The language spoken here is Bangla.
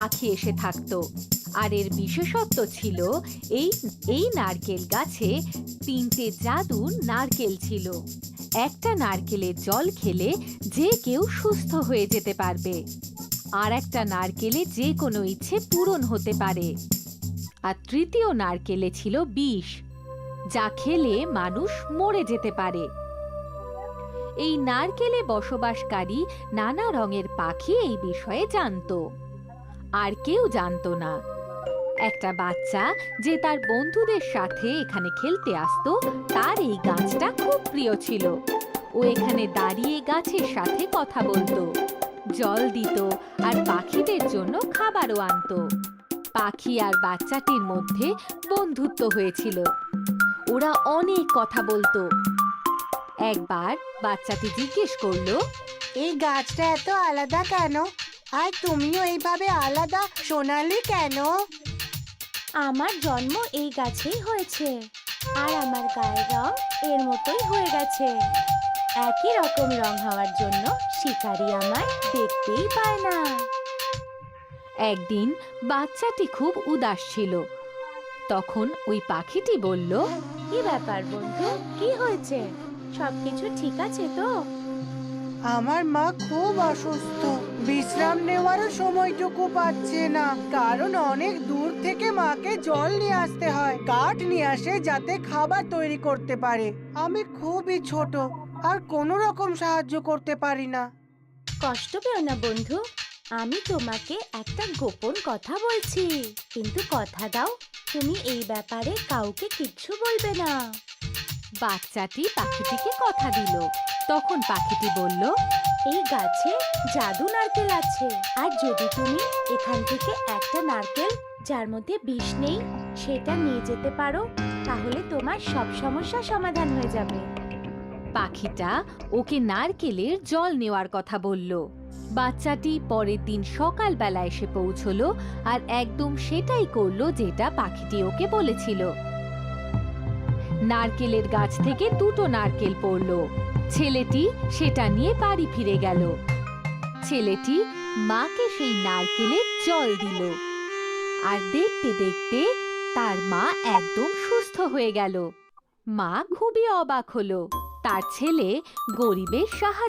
পাখি এসে থাকতো। আর এর বিশেষত্ব ছিল এই এই নারকেল গাছে ৩টে জাদুর নারকেল ছিল। একটা নারকেলের জল খেলে যে কেউ সুস্থ হয়ে যেতে পারবে, আর একটা নারকেলে যে কোনো ইচ্ছে পূরণ হতে পারে, আর তৃতীয় নারকেলে ছিল বিষ, যা খেলে মানুষ মরে যেতে পারে। এই নারকেলে বসবাসকারী নানা রঙের পাখি এই বিষয়ে জানতো, আর কেউ জানতো না। একটা বাচ্চা যে তার বন্ধুদের সাথে এখানে খেলতে আসতো, তার এই গাছটা খুব প্রিয় ছিল। ও এখানে দাঁড়িয়ে গাছের সাথে কথা বলতো, জল দিত আর পাখিদের জন্য খাবারও আনতো। পাখি আর বাচ্চাটির মধ্যে বন্ধুত্ব হয়েছিল, ওরা অনেক কথা বলতো। একবার বাচ্চাটি জিজ্ঞেস করলো, এই গাছটা এত আলাদা কেন? আর তুমিও এইভাবে আলাদা সোনালি কেন? আমার জন্ম এই গাছেই হয়েছে, আর আমার গায়ের রং এর মতোই হয়ে গেছে। একই রকম রং হওয়ার জন্য শিকারী আমায় দেখতেই পায় না। একদিন বাচ্চাটি খুব উদাস ছিল। তখন ওই পাখিটি বলল, কি ব্যাপার বন্ধু, কি হয়েছে? সবকিছু ঠিক আছে তো? আমার মা খুব অসুস্থ, বিশ্রাম নেওয়ারও সময়টুকু পাচ্ছে না, কারণ অনেক দূর থেকে মাকে জল নিয়ে আসতে হয়, কাঠ নিয়ে আসে যাতে খাবার তৈরি করতে পারে। আমি খুবই ছোট আর কোনো রকম সাহায্য করতে পারি না। কষ্ট পেও না বন্ধু, আমি তোমাকে একটা গোপন কথা বলছি, কিন্তু কথা দাও তুমি এই ব্যাপারে কাউকে কিচ্ছু বলবে না। বাচ্চাটি পাখিটিকে কথা দিল। তখন পাখিটি বলল, এই গাছে জাদু নারকেল আছে, আর যদি তুমি এখান থেকে একটা নারকেল যার মধ্যে বিষ নেই সেটা নিয়ে যেতে পারো, তাহলে তোমার সব সমস্যা সমাধান হয়ে যাবে। পাখিটা ওকে নারকেলের জল নেওয়ার কথা বলল। বাচ্চাটি পরের দিন সকালবেলা এসে পৌঁছলো আর একদম সেটাই করলো যেটা পাখিটি ওকে বলেছিল। নারকেলের গাছ থেকে 2টো নারকেল পড়লো। ছেলেটি সেটা নিয়ে বাড়ি ফিরে গেল। ছেলেটি মাকে সেই নারকেলের জল দিল, আর দেখতে দেখতে তার মা একদম সুস্থ হয়ে গেল। মা খুবই অবাক হলো, তার ছেলে গরিবের সাহায্য